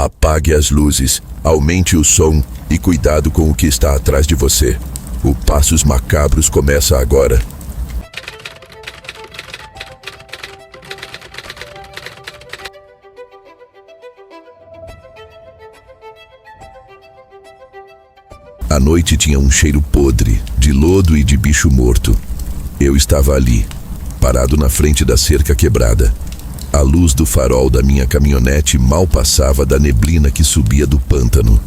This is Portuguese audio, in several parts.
Apague as luzes, aumente o som e cuidado com o que está atrás de você. O Passos Macabros começa agora. A noite tinha um cheiro podre, de lodo e de bicho morto. Eu estava ali, parado na frente da cerca quebrada. A luz do farol da minha caminhonete mal passava da neblina que subia do pântano.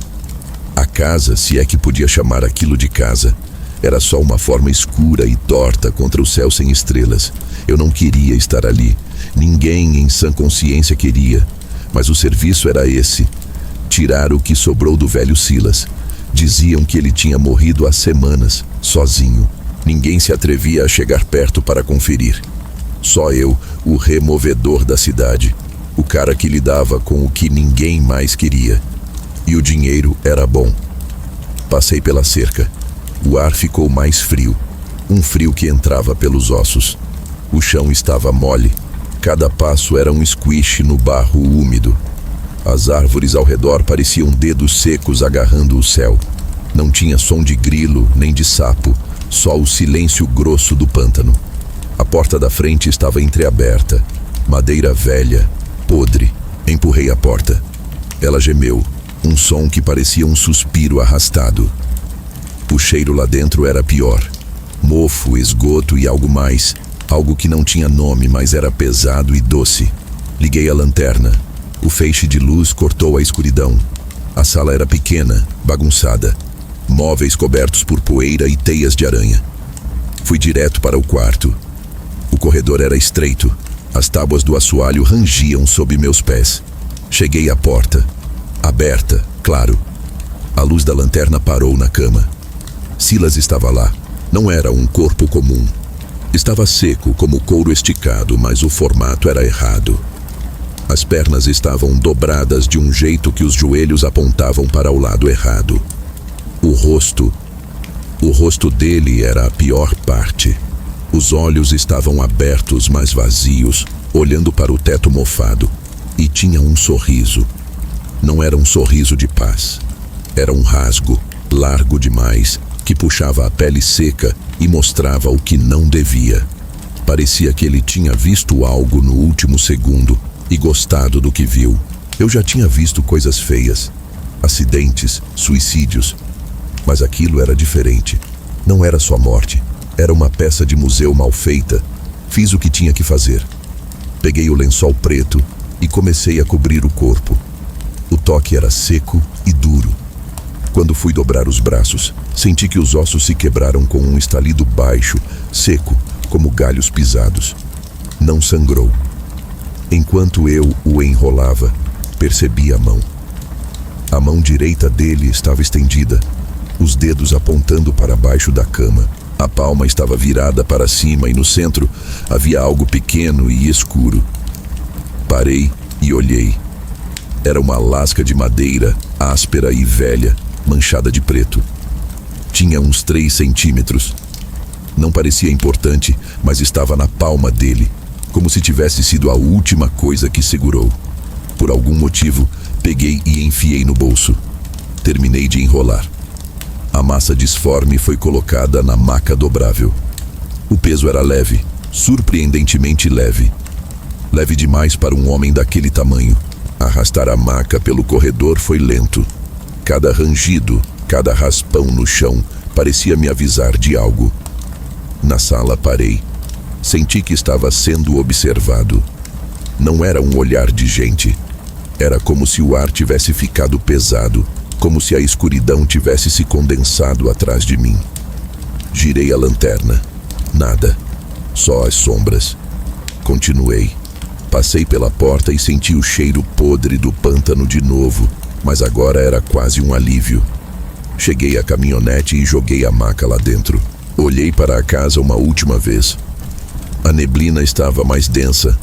A casa, se é que podia chamar aquilo de casa, era só uma forma escura e torta contra o céu sem estrelas. Eu não queria estar ali. Ninguém em sã consciência queria. Mas o serviço era esse: tirar o que sobrou do velho Silas. Diziam que ele tinha morrido há semanas, sozinho. Ninguém se atrevia a chegar perto para conferir. Só eu, o removedor da cidade, o cara que lidava com o que ninguém mais queria. E o dinheiro era bom. Passei pela cerca. O ar ficou mais frio, um frio que entrava pelos ossos. O chão estava mole. Cada passo era um squish no barro úmido. As árvores ao redor pareciam dedos secos agarrando o céu. Não tinha som de grilo nem de sapo, só o silêncio grosso do pântano. A porta da frente estava entreaberta. Madeira velha, podre. Empurrei a porta. Ela gemeu, um som que parecia um suspiro arrastado. O cheiro lá dentro era pior. Mofo, esgoto e algo mais. Algo que não tinha nome, mas era pesado e doce. Liguei a lanterna. O feixe de luz cortou a escuridão. A sala era pequena, bagunçada. Móveis cobertos por poeira e teias de aranha. Fui direto para o quarto. O corredor era estreito. As tábuas do assoalho rangiam sob meus pés. Cheguei à porta. Aberta, claro. A luz da lanterna parou na cama. Silas estava lá. Não era um corpo comum. Estava seco, como couro esticado, mas o formato era errado. As pernas estavam dobradas de um jeito que os joelhos apontavam para o lado errado. O rosto dele era a pior parte. Os olhos estavam abertos, mas vazios, olhando para o teto mofado. E tinha um sorriso. Não era um sorriso de paz. Era um rasgo, largo demais, que puxava a pele seca e mostrava o que não devia. Parecia que ele tinha visto algo no último segundo e gostado do que viu. Eu já tinha visto coisas feias, acidentes, suicídios. Mas aquilo era diferente. Não era só morte. Era uma peça de museu mal feita. Fiz o que tinha que fazer. Peguei o lençol preto e comecei a cobrir o corpo. O toque era seco e duro. Quando fui dobrar os braços, senti que os ossos se quebraram com um estalido baixo, seco, como galhos pisados. Não sangrou. Enquanto eu o enrolava, percebi a mão. A mão direita dele estava estendida, os dedos apontando para baixo da cama. A palma estava virada para cima e no centro havia algo pequeno e escuro. Parei e olhei. Era uma lasca de madeira, áspera e velha, manchada de preto. Tinha uns 3 centímetros. Não parecia importante, mas estava na palma dele, como se tivesse sido a última coisa que segurou. Por algum motivo, peguei e enfiei no bolso. Terminei de enrolar. A massa disforme foi colocada na maca dobrável. O peso era leve, surpreendentemente leve. Leve demais para um homem daquele tamanho. Arrastar a maca pelo corredor foi lento. Cada rangido, cada raspão no chão parecia me avisar de algo. Na sala parei. Senti que estava sendo observado. Não era um olhar de gente. Era como se o ar tivesse ficado pesado, como se a escuridão tivesse se condensado atrás de mim. Girei a lanterna. Nada. Só as sombras. Continuei. Passei pela porta e senti o cheiro podre do pântano de novo, mas agora era quase um alívio. Cheguei à caminhonete e joguei a maca lá dentro. Olhei para a casa uma última vez. A neblina estava mais densa.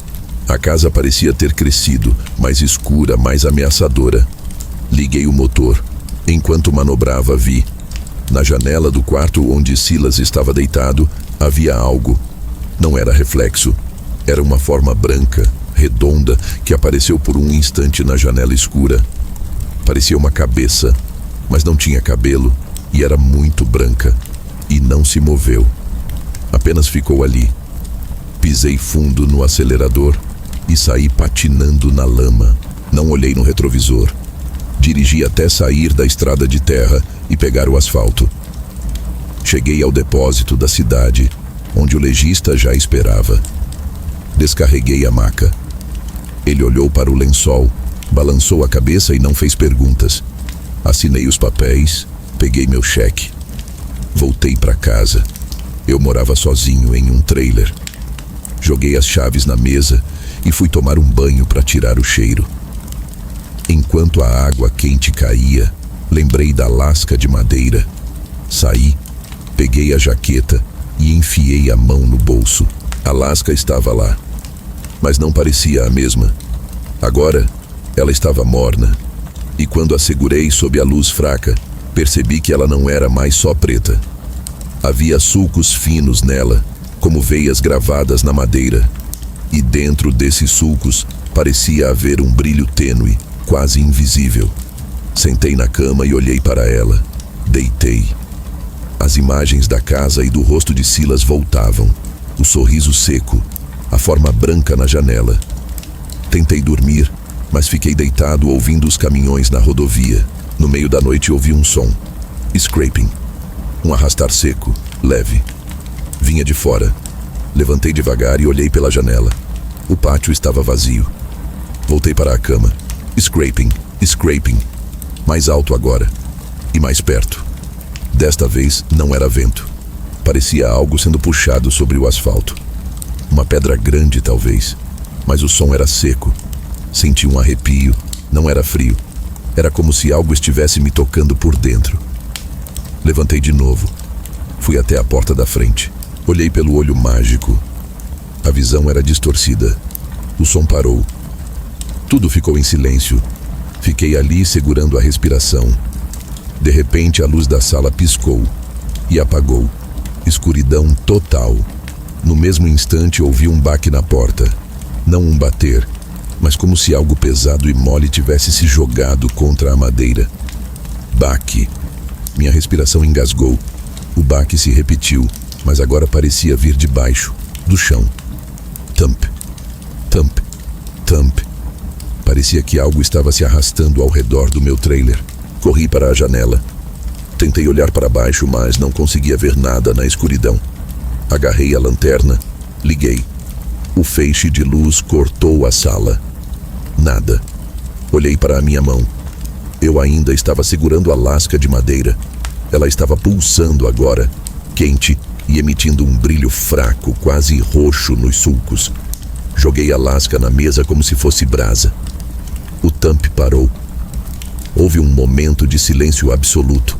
A casa parecia ter crescido, mais escura, mais ameaçadora. Liguei o motor. Enquanto manobrava, vi. Na janela do quarto onde Silas estava deitado, havia algo. Não era reflexo. Era uma forma branca, redonda, que apareceu por um instante na janela escura. Parecia uma cabeça, mas não tinha cabelo e era muito branca. E não se moveu. Apenas ficou ali. Pisei fundo no acelerador e saí patinando na lama. Não olhei no retrovisor. Dirigi até sair da estrada de terra e pegar o asfalto. Cheguei ao depósito da cidade, onde o legista já esperava. Descarreguei a maca. Ele olhou para o lençol, balançou a cabeça e não fez perguntas. Assinei os papéis, peguei meu cheque. Voltei para casa. Eu morava sozinho em um trailer. Joguei as chaves na mesa e fui tomar um banho para tirar o cheiro. Enquanto a água quente caía, lembrei da lasca de madeira. Saí, peguei a jaqueta e enfiei a mão no bolso. A lasca estava lá, mas não parecia a mesma. Agora, ela estava morna, e quando a segurei sob a luz fraca, percebi que ela não era mais só preta. Havia sulcos finos nela, como veias gravadas na madeira, e dentro desses sulcos parecia haver um brilho tênue, quase invisível. Sentei na cama e olhei para ela. Deitei. As imagens da casa e do rosto de Silas voltavam. O sorriso seco, a forma branca na janela. Tentei dormir, mas fiquei deitado ouvindo os caminhões na rodovia. No meio da noite ouvi um som. Scraping. Um arrastar seco, leve. Vinha de fora. Levantei devagar e olhei pela janela. O pátio estava vazio. Voltei para a cama. Scraping, scraping. Mais alto agora. E mais perto. Desta vez não era vento. Parecia algo sendo puxado sobre o asfalto. Uma pedra grande, talvez. Mas o som era seco. Senti um arrepio. Não era frio. Era como se algo estivesse me tocando por dentro. Levantei de novo. Fui até a porta da frente. Olhei pelo olho mágico. A visão era distorcida. O som parou. Tudo ficou em silêncio. Fiquei ali segurando a respiração. De repente a luz da sala piscou e apagou. Escuridão total. No mesmo instante ouvi um baque na porta. Não um bater, mas como se algo pesado e mole tivesse se jogado contra a madeira. Baque. Minha respiração engasgou. O baque se repetiu, mas agora parecia vir de baixo, do chão. Thump, thump, thump. Parecia que algo estava se arrastando ao redor do meu trailer. Corri para a janela. Tentei olhar para baixo, mas não conseguia ver nada na escuridão. Agarrei a lanterna, liguei. O feixe de luz cortou a sala. Nada. Olhei para a minha mão. Eu ainda estava segurando a lasca de madeira. Ela estava pulsando agora, quente e emitindo um brilho fraco, quase roxo nos sulcos. Joguei a lasca na mesa como se fosse brasa. O thump parou. Houve um momento de silêncio absoluto.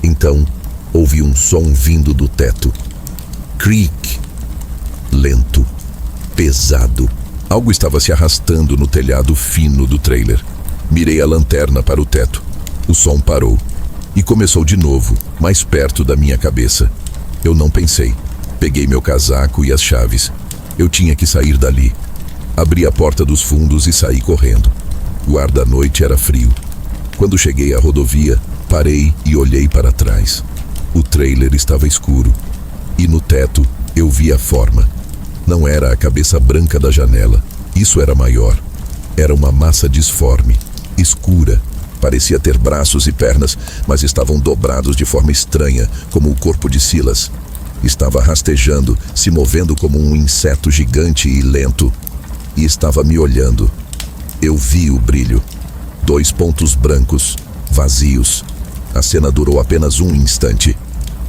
Então, ouvi um som vindo do teto. Creak. Lento. Pesado. Algo estava se arrastando no telhado fino do trailer. Mirei a lanterna para o teto. O som parou. E começou de novo, mais perto da minha cabeça. Eu não pensei. Peguei meu casaco e as chaves. Eu tinha que sair dali. Abri a porta dos fundos e saí correndo. O ar da noite era frio. Quando cheguei à rodovia, parei e olhei para trás. O trailer estava escuro. E no teto, eu vi a forma. Não era a cabeça branca da janela. Isso era maior. Era uma massa disforme, escura. Parecia ter braços e pernas, mas estavam dobrados de forma estranha, como o corpo de Silas. Estava rastejando, se movendo como um inseto gigante e lento. E estava me olhando. Eu vi o brilho. 2 pontos brancos, vazios. A cena durou apenas um instante.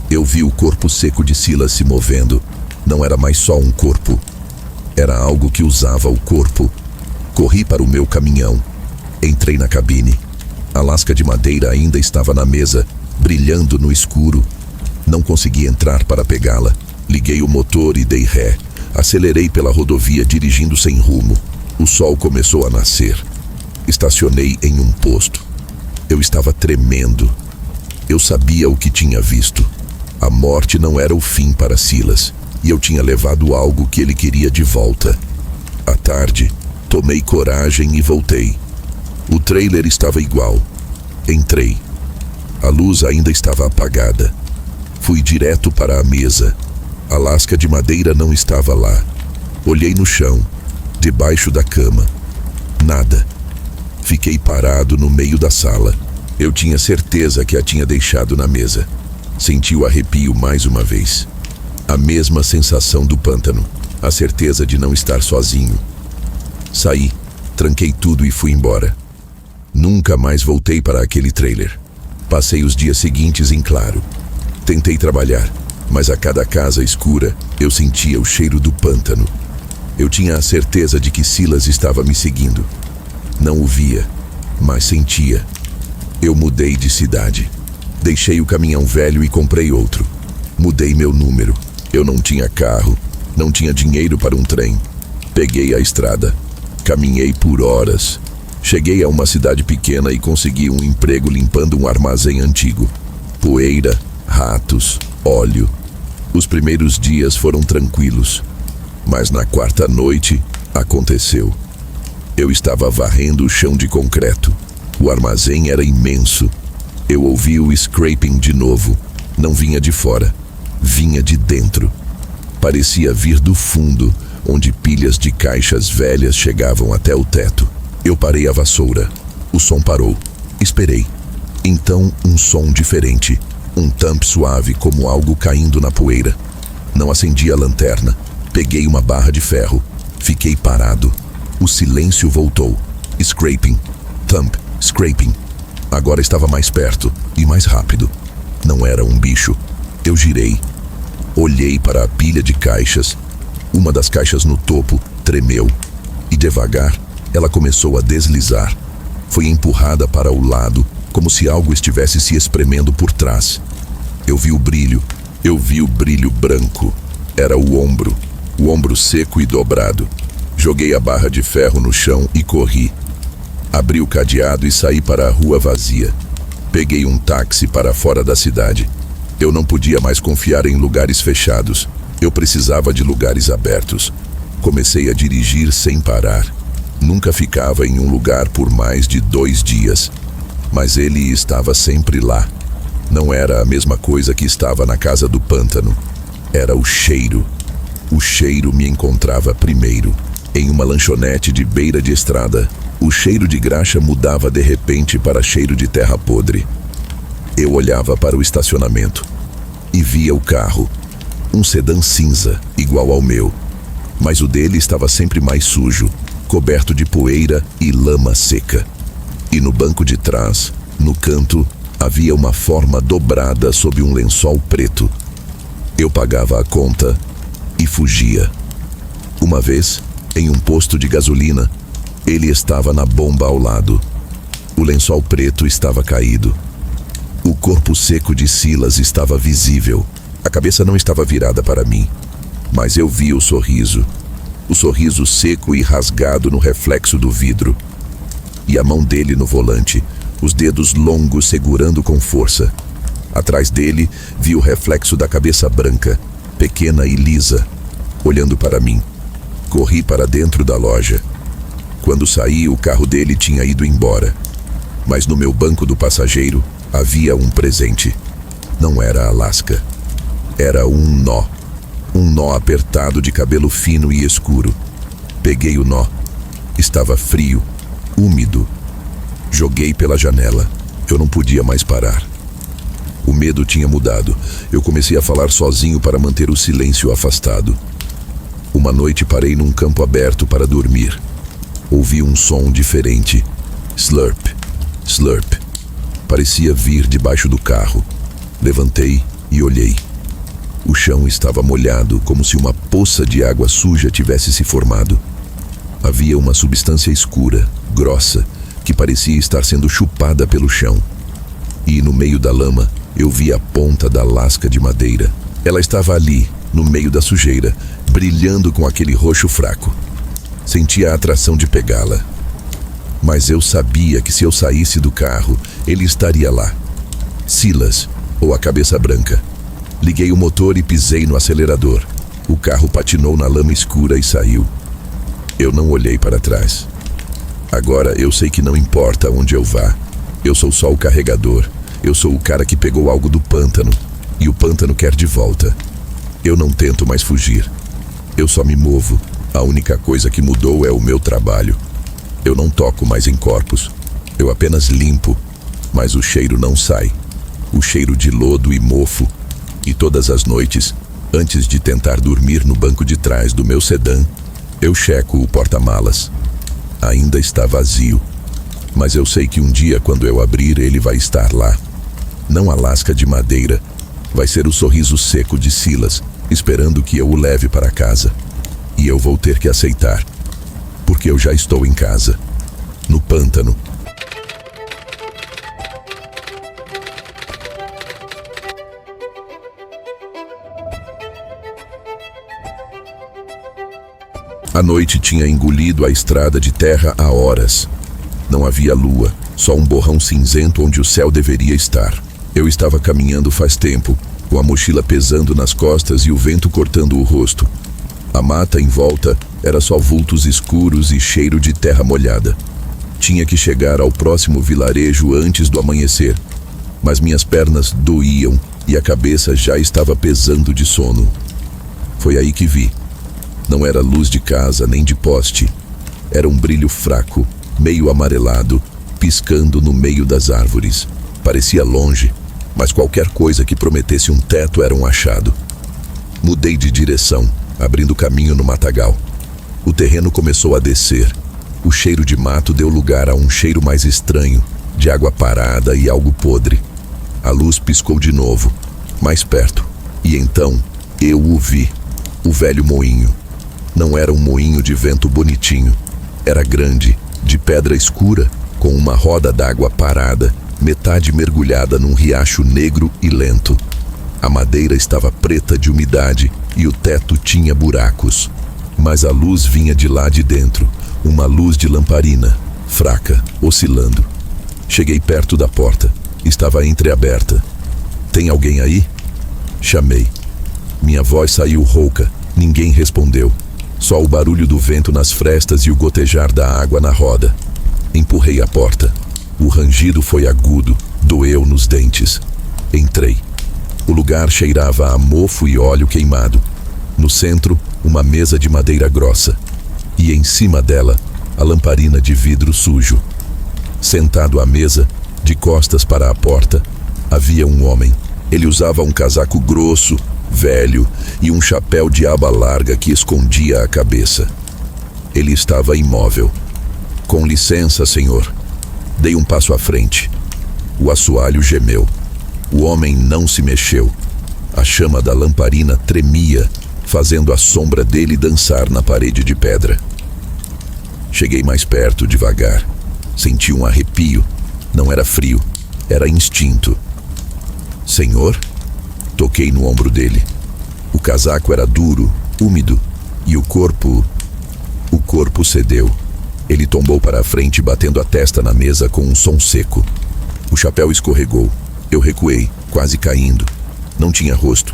Eu vi o corpo seco de Silas se movendo. Não era mais só um corpo. Era algo que usava o corpo. Corri para o meu caminhão. Entrei na cabine. A lasca de madeira ainda estava na mesa, brilhando no escuro. Não consegui entrar para pegá-la. Liguei o motor e dei ré. Acelerei pela rodovia dirigindo sem rumo. O sol começou a nascer. Estacionei em um posto. Eu estava tremendo. Eu sabia o que tinha visto. A morte não era o fim para Silas, e eu tinha levado algo que ele queria de volta. À tarde, tomei coragem e voltei. O trailer estava igual. Entrei. A luz ainda estava apagada. Fui direto para a mesa. A lasca de madeira não estava lá. Olhei no chão, debaixo da cama. Nada. Fiquei parado no meio da sala. Eu tinha certeza que a tinha deixado na mesa. Senti o arrepio mais uma vez. A mesma sensação do pântano. A certeza de não estar sozinho. Saí, tranquei tudo e fui embora. Nunca mais voltei para aquele trailer. Passei os dias seguintes em claro. Tentei trabalhar, mas a cada casa escura eu sentia o cheiro do pântano. Eu tinha a certeza de que Silas estava me seguindo. Não o via, mas sentia. Eu mudei de cidade. Deixei o caminhão velho e comprei outro. Mudei meu número. Eu não tinha carro, não tinha dinheiro para um trem. Peguei a estrada. Caminhei por horas. Cheguei a uma cidade pequena e consegui um emprego limpando um armazém antigo. Poeira, ratos, óleo. Os primeiros dias foram tranquilos. Mas na quarta noite, aconteceu. Eu estava varrendo o chão de concreto. O armazém era imenso. Eu ouvi o scraping de novo. Não vinha de fora. Vinha de dentro. Parecia vir do fundo, onde pilhas de caixas velhas chegavam até o teto. Eu parei a vassoura. O som parou. Esperei. Então, um som diferente. Um thump suave, como algo caindo na poeira. Não acendi a lanterna. Peguei uma barra de ferro. Fiquei parado. O silêncio voltou. Scraping. Thump. Scraping. Agora estava mais perto e mais rápido. Não era um bicho. Eu girei. Olhei para a pilha de caixas. Uma das caixas no topo tremeu. E devagar, ela começou a deslizar. Foi empurrada para o lado, como se algo estivesse se espremendo por trás. Eu vi o brilho. Eu vi o brilho branco. Era o ombro seco e dobrado. Joguei a barra de ferro no chão e corri. Abri o cadeado e saí para a rua vazia. Peguei um táxi para fora da cidade. Eu não podia mais confiar em lugares fechados. Eu precisava de lugares abertos. Comecei a dirigir sem parar. Nunca ficava em um lugar por mais de 2 dias. Mas ele estava sempre lá. Não era a mesma coisa que estava na casa do pântano. Era o cheiro. O cheiro me encontrava primeiro. Em uma lanchonete de beira de estrada, o cheiro de graxa mudava de repente para cheiro de terra podre. Eu olhava para o estacionamento e via o carro. Um sedã cinza, igual ao meu. Mas o dele estava sempre mais sujo, coberto de poeira e lama seca. E no banco de trás, no canto, havia uma forma dobrada sob um lençol preto. Eu pagava a conta e fugia. Uma vez, em um posto de gasolina, ele estava na bomba ao lado. O lençol preto estava caído. O corpo seco de Silas estava visível. A cabeça não estava virada para mim, mas eu vi o sorriso seco e rasgado no reflexo do vidro. E a mão dele no volante, os dedos longos segurando com força. Atrás dele, vi o reflexo da cabeça branca, pequena e lisa, olhando para mim. Corri para dentro da loja. Quando saí, o carro dele tinha ido embora. Mas no meu banco do passageiro, havia um presente. Não era a lasca. Era um nó. Um nó apertado de cabelo fino e escuro. Peguei o nó. Estava frio, úmido. Joguei pela janela. Eu não podia mais parar. O medo tinha mudado. Eu comecei a falar sozinho para manter o silêncio afastado. Uma noite parei num campo aberto para dormir. Ouvi um som diferente. Slurp, slurp. Parecia vir debaixo do carro. Levantei e olhei. O chão estava molhado, como se uma poça de água suja tivesse se formado. Havia uma substância escura, grossa, que parecia estar sendo chupada pelo chão. E no meio da lama, eu vi a ponta da lasca de madeira. Ela estava ali, no meio da sujeira, brilhando com aquele roxo fraco. Senti a atração de pegá-la. Mas eu sabia que se eu saísse do carro, ele estaria lá. Silas, ou a cabeça branca. Liguei o motor e pisei no acelerador. O carro patinou na lama escura e saiu. Eu não olhei para trás. Agora eu sei que não importa onde eu vá. Eu sou só o carregador. Eu sou o cara que pegou algo do pântano. E o pântano quer de volta. Eu não tento mais fugir. Eu só me movo. A única coisa que mudou é o meu trabalho. Eu não toco mais em corpos. Eu apenas limpo. Mas o cheiro não sai. O cheiro de lodo e mofo. E todas as noites, antes de tentar dormir no banco de trás do meu sedã, eu checo o porta-malas. Ainda está vazio. Mas eu sei que um dia, quando eu abrir, ele vai estar lá. Não a lasca de madeira. Vai ser o sorriso seco de Silas, esperando que eu o leve para casa. E eu vou ter que aceitar. Porque eu já estou em casa. No pântano. A noite tinha engolido a estrada de terra há horas. Não havia lua, só um borrão cinzento onde o céu deveria estar. Eu estava caminhando faz tempo, com a mochila pesando nas costas e o vento cortando o rosto. A mata em volta era só vultos escuros e cheiro de terra molhada. Tinha que chegar ao próximo vilarejo antes do amanhecer, mas minhas pernas doíam e a cabeça já estava pesando de sono. Foi aí que vi. Não era luz de casa nem de poste. Era um brilho fraco, meio amarelado, piscando no meio das árvores. Parecia longe, mas qualquer coisa que prometesse um teto era um achado. Mudei de direção, abrindo caminho no matagal. O terreno começou a descer. O cheiro de mato deu lugar a um cheiro mais estranho, de água parada e algo podre. A luz piscou de novo, mais perto, e então eu o vi. O velho moinho. Não era um moinho de vento bonitinho. Era grande, de pedra escura, com uma roda d'água parada, metade mergulhada num riacho negro e lento. A madeira estava preta de umidade e o teto tinha buracos. Mas a luz vinha de lá de dentro, uma luz de lamparina, fraca, oscilando. Cheguei perto da porta. Estava entreaberta. "Tem alguém aí?" Chamei. Minha voz saiu rouca. Ninguém respondeu. Só o barulho do vento nas frestas e o gotejar da água na roda. Empurrei a porta. O rangido foi agudo, doeu nos dentes. Entrei. O lugar cheirava a mofo e óleo queimado. No centro, uma mesa de madeira grossa. E em cima dela, a lamparina de vidro sujo. Sentado à mesa, de costas para a porta, havia um homem. Ele usava um casaco grosso, velho, e um chapéu de aba larga que escondia a cabeça. Ele estava imóvel. "Com licença, senhor." Dei um passo à frente. O assoalho gemeu. O homem não se mexeu. A chama da lamparina tremia, fazendo a sombra dele dançar na parede de pedra. Cheguei mais perto devagar. Senti um arrepio. Não era frio, era instinto. "Senhor?" Toquei no ombro dele. O casaco era duro, úmido, e o corpo cedeu. Ele tombou para a frente, batendo a testa na mesa com um som seco. O chapéu escorregou. Eu recuei, quase caindo. Não tinha rosto.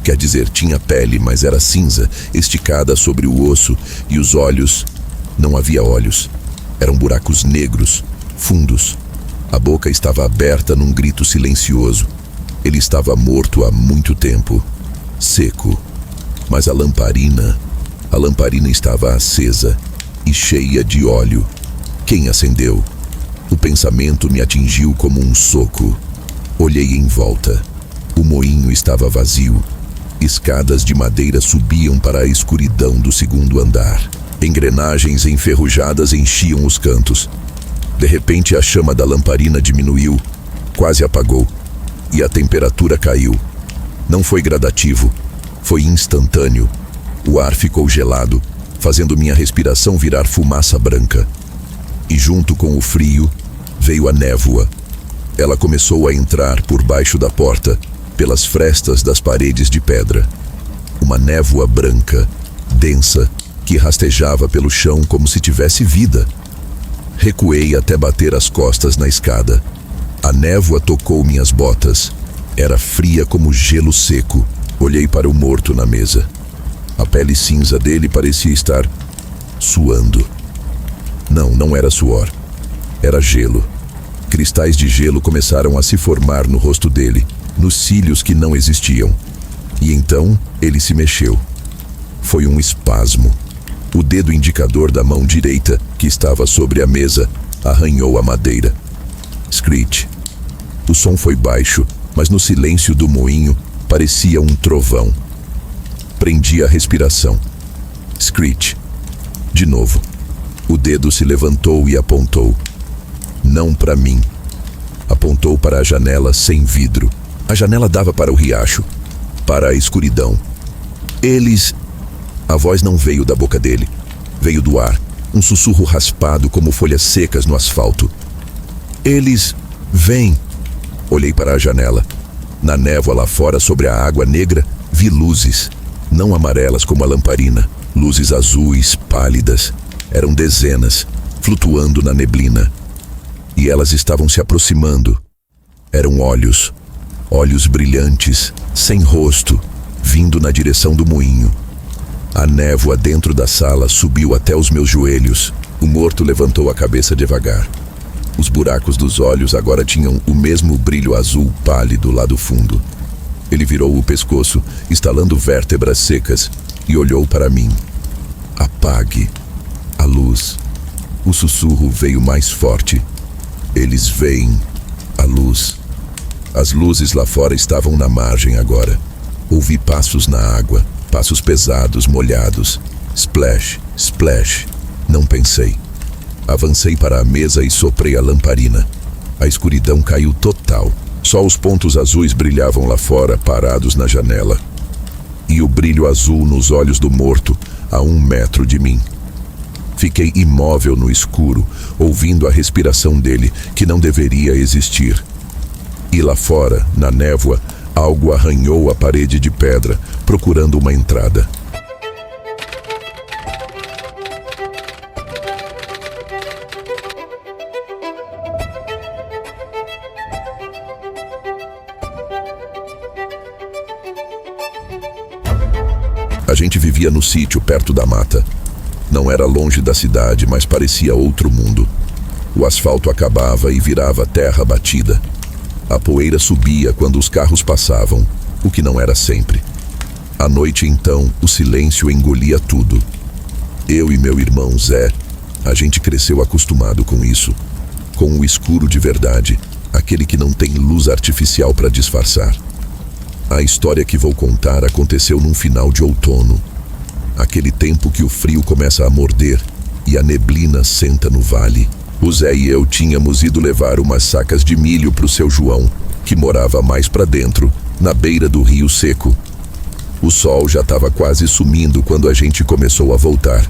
Quer dizer, tinha pele, mas era cinza, esticada sobre o osso, e os olhos... Não havia olhos. Eram buracos negros, fundos. A boca estava aberta num grito silencioso. Ele estava morto há muito tempo. Seco. Mas a lamparina estava acesa e cheia de óleo. Quem acendeu? O pensamento me atingiu como um soco. Olhei em volta. O moinho estava vazio. Escadas de madeira subiam para a escuridão do segundo andar. Engrenagens enferrujadas enchiam os cantos. De repente, a chama da lamparina diminuiu, quase apagou, e a temperatura caiu. Não foi gradativo, foi instantâneo. O ar ficou gelado, fazendo minha respiração virar fumaça branca. E junto com o frio, veio a névoa. Ela começou a entrar por baixo da porta, pelas frestas das paredes de pedra. Uma névoa branca, densa, que rastejava pelo chão como se tivesse vida. Recuei até bater as costas na escada. A névoa tocou minhas botas. Era fria como gelo seco. Olhei para o morto na mesa. A pele cinza dele parecia estar suando. Não era suor. Era gelo. Cristais de gelo começaram a se formar no rosto dele, nos cílios que não existiam. E então ele se mexeu. Foi um espasmo. O dedo indicador da mão direita, que estava sobre a mesa, arranhou a madeira. Screech. O som foi baixo, mas no silêncio do moinho parecia um trovão. Prendi a respiração. Screech. De novo. O dedo se levantou e apontou. Não para mim. Apontou para a janela sem vidro. A janela dava para o riacho, para a escuridão. Eles... A voz não veio da boca dele. Veio do ar, um sussurro raspado como folhas secas no asfalto. Eles... vêm. Olhei para a janela. Na névoa lá fora, sobre a água negra, vi luzes. Não amarelas como a lamparina. Luzes azuis, pálidas. Eram dezenas, flutuando na neblina. E elas estavam se aproximando. Eram olhos. Olhos brilhantes, sem rosto, vindo na direção do moinho. A névoa dentro da sala subiu até os meus joelhos. O morto levantou a cabeça devagar. Os buracos dos olhos agora tinham o mesmo brilho azul pálido lá do fundo. Ele virou o pescoço, estalando vértebras secas, e olhou para mim. Apague a luz. O sussurro veio mais forte. Eles veem a luz. As luzes lá fora estavam na margem agora. Ouvi passos na água, passos pesados, molhados. Splash, splash. Não pensei. Avancei para a mesa e soprei a lamparina. A escuridão caiu total. Só os pontos azuis brilhavam lá fora, parados na janela. E o brilho azul nos olhos do morto, a 1 metro de mim. Fiquei imóvel no escuro, ouvindo a respiração dele, que não deveria existir. E lá fora, na névoa, algo arranhou a parede de pedra, procurando uma entrada. A gente vivia no sítio, perto da mata. Não era longe da cidade, mas parecia outro mundo. O asfalto acabava e virava terra batida. A poeira subia quando os carros passavam, o que não era sempre. À noite, então, o silêncio engolia tudo. Eu e meu irmão Zé, a gente cresceu acostumado com isso. Com o escuro de verdade, aquele que não tem luz artificial para disfarçar. A história que vou contar aconteceu num final de outono. Aquele tempo que o frio começa a morder e a neblina senta no vale. O Zé e eu tínhamos ido levar umas sacas de milho para o seu João, que morava mais para dentro, na beira do rio seco. O sol já estava quase sumindo quando a gente começou a voltar.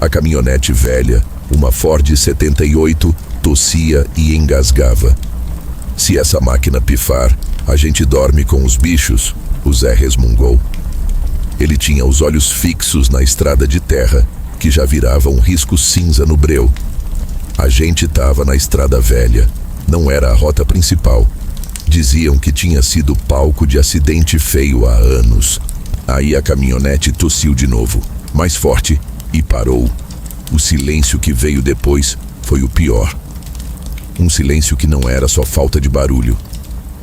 A caminhonete velha, uma Ford 78, tossia e engasgava. Se essa máquina pifar, a gente dorme com os bichos, o Zé resmungou. Ele tinha os olhos fixos na estrada de terra, que já virava um risco cinza no breu. A gente estava na estrada velha, não era a rota principal. Diziam que tinha sido palco de acidente feio há anos. Aí a caminhonete tossiu de novo, mais forte, e parou. O silêncio que veio depois foi o pior. Um silêncio que não era só falta de barulho.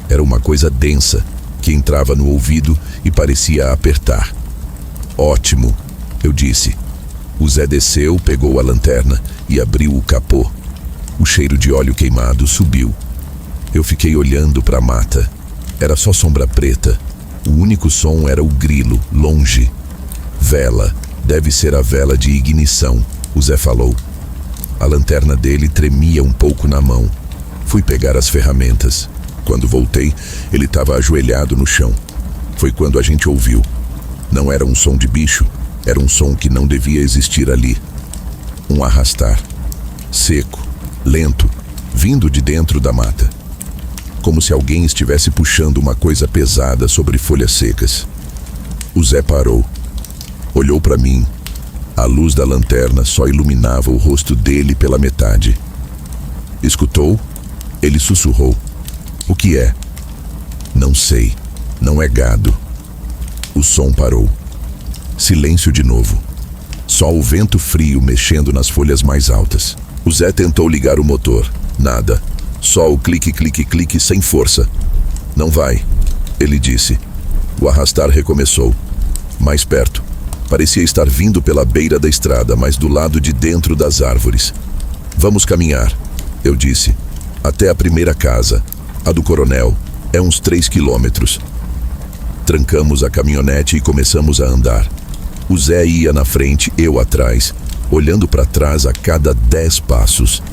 Era uma coisa densa, que entrava no ouvido e parecia apertar. Ótimo, eu disse. O Zé desceu, pegou a lanterna e abriu o capô. O cheiro de óleo queimado subiu. Eu fiquei olhando para a mata. Era só sombra preta. O único som era o grilo, longe. Vela, deve ser a vela de ignição, o Zé falou. A lanterna dele tremia um pouco na mão. Fui pegar as ferramentas. Quando voltei, ele estava ajoelhado no chão. Foi quando a gente ouviu. Não era um som de bicho, era um som que não devia existir ali. Um arrastar. Seco, lento, vindo de dentro da mata. Como se alguém estivesse puxando uma coisa pesada sobre folhas secas. O Zé parou. Olhou para mim. A luz da lanterna só iluminava o rosto dele pela metade. Escutou? Ele sussurrou. O que é? Não sei. Não é gado. O som parou. Silêncio de novo. Só o vento frio mexendo nas folhas mais altas. O Zé tentou ligar o motor. Nada. Só o clique, clique, clique sem força. Não vai, ele disse. O arrastar recomeçou. Mais perto. Parecia estar vindo pela beira da estrada, mas do lado de dentro das árvores. Vamos caminhar, eu disse. Até a primeira casa, a do coronel. É uns 3 quilômetros. Trancamos a caminhonete e começamos a andar. O Zé ia na frente, eu atrás, olhando para trás a cada 10 passos.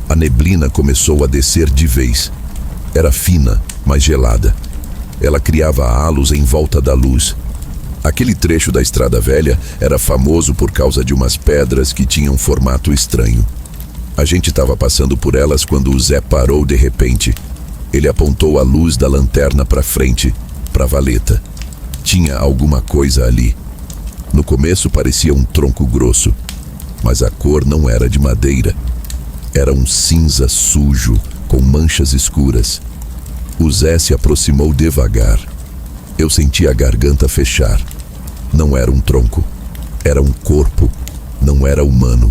A neblina começou a descer de vez. Era fina, mas gelada. Ela criava halos em volta da luz. Aquele trecho da estrada velha era famoso por causa de umas pedras que tinham formato estranho. A gente estava passando por elas quando o Zé parou de repente. Ele apontou a luz da lanterna para frente, para a valeta. Tinha alguma coisa ali. No começo parecia um tronco grosso, mas a cor não era de madeira. Era um cinza sujo, com manchas escuras. O Zé se aproximou devagar. Eu senti a garganta fechar. Não era um tronco. Era um corpo. Não era humano.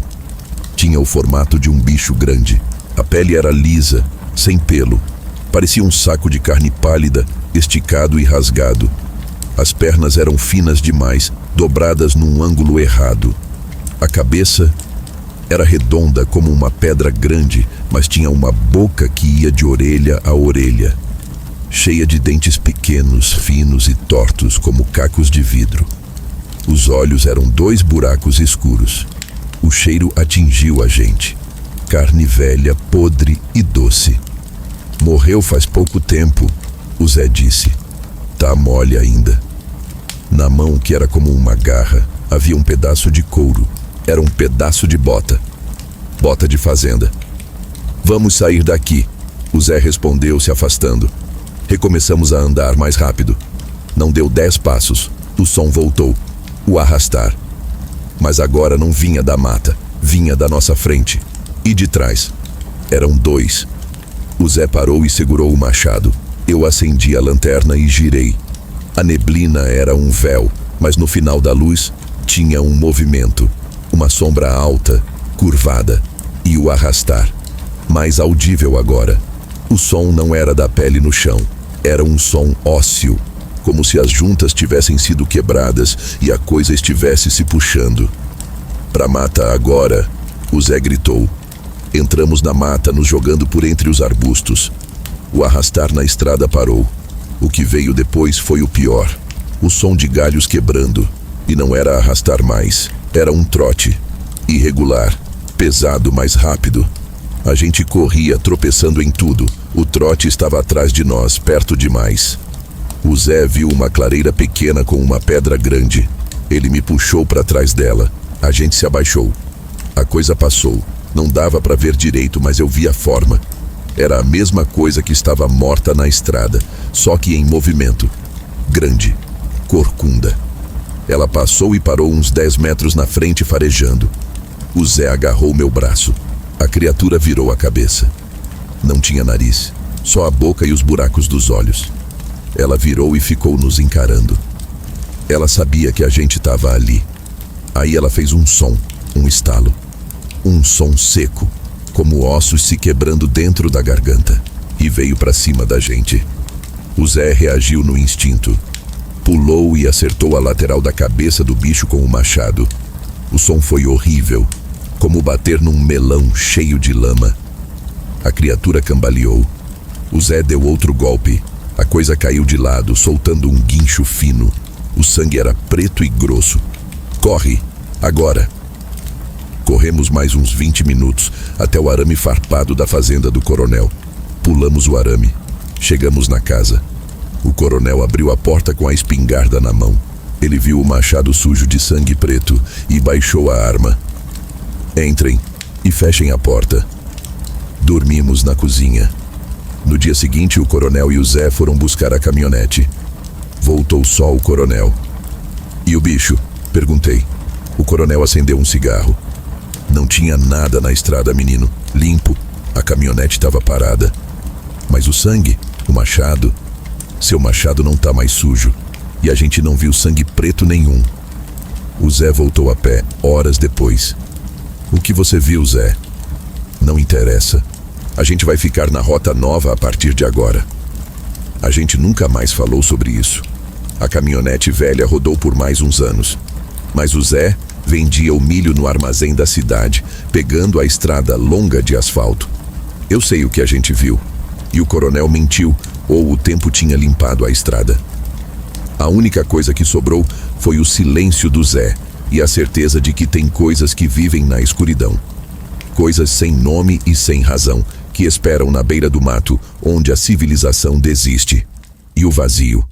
Tinha o formato de um bicho grande. A pele era lisa, sem pelo. Parecia um saco de carne pálida, esticado e rasgado. As pernas eram finas demais, dobradas num ângulo errado. A cabeça era redonda como uma pedra grande, mas tinha uma boca que ia de orelha a orelha, cheia de dentes pequenos, finos e tortos como cacos de vidro. Os olhos eram 2 buracos escuros. O cheiro atingiu a gente. Carne velha, podre e doce. Morreu faz pouco tempo, o Zé disse. Tá mole ainda. Na mão, que era como uma garra, havia um pedaço de couro. Era um pedaço de bota. Bota de fazenda. Vamos sair daqui, o Zé respondeu, se afastando. Recomeçamos a andar mais rápido. Não deu 10 passos. O som voltou. O arrastar. Mas agora não vinha da mata. Vinha da nossa frente. E de trás. Eram 2. O Zé parou e segurou o machado. Eu acendi a lanterna e girei. A neblina era um véu, mas no final da luz tinha um movimento. Uma sombra alta, curvada. E o arrastar. Mais audível agora. O som não era da pele no chão. Era um som ósseo, como se as juntas tivessem sido quebradas e a coisa estivesse se puxando. Pra mata agora, o Zé gritou. Entramos na mata, nos jogando por entre os arbustos. O arrastar na estrada parou. O que veio depois foi o pior. O som de galhos quebrando. E não era arrastar mais. Era um trote. Irregular. Pesado, mas rápido. A gente corria, tropeçando em tudo. O trote estava atrás de nós, perto demais. O Zé viu uma clareira pequena com uma pedra grande. Ele me puxou para trás dela. A gente se abaixou. A coisa passou. Não dava para ver direito, mas eu vi a forma. Era a mesma coisa que estava morta na estrada, só que em movimento. Grande. Corcunda. Ela passou e parou uns 10 metros na frente, farejando. O Zé agarrou meu braço. A criatura virou a cabeça. Não tinha nariz, só a boca e os buracos dos olhos. Ela virou e ficou nos encarando. Ela sabia que a gente estava ali. Aí ela fez um som, um estalo. Um som seco, como ossos se quebrando dentro da garganta, e veio para cima da gente. O Zé reagiu no instinto. Pulou e acertou a lateral da cabeça do bicho com o machado. O som foi horrível, como bater num melão cheio de lama. A criatura cambaleou. O Zé deu outro golpe. A coisa caiu de lado, soltando um guincho fino. O sangue era preto e grosso. Corre, agora! Corremos mais uns 20 minutos, até o arame farpado da fazenda do coronel. Pulamos o arame. Chegamos na casa. O coronel abriu a porta com a espingarda na mão. Ele viu o machado sujo de sangue preto e baixou a arma. Entrem e fechem a porta. Dormimos na cozinha. No dia seguinte, o coronel e o Zé foram buscar a caminhonete. Voltou só o coronel. E o bicho? Perguntei. O coronel acendeu um cigarro. Não tinha nada na estrada, menino. Limpo. A caminhonete estava parada. Mas o sangue, o machado... Seu machado não tá mais sujo. E a gente não viu sangue preto nenhum. O Zé voltou a pé, horas depois. O que você viu, Zé? Não interessa. A gente vai ficar na rota nova a partir de agora. A gente nunca mais falou sobre isso. A caminhonete velha rodou por mais uns anos. Mas o Zé vendia o milho no armazém da cidade, pegando a estrada longa de asfalto. Eu sei o que a gente viu. E o coronel mentiu, ou o tempo tinha limpado a estrada. A única coisa que sobrou foi o silêncio do Zé e a certeza de que tem coisas que vivem na escuridão. Coisas sem nome e sem razão, que esperam na beira do mato, onde a civilização desiste. E o vazio.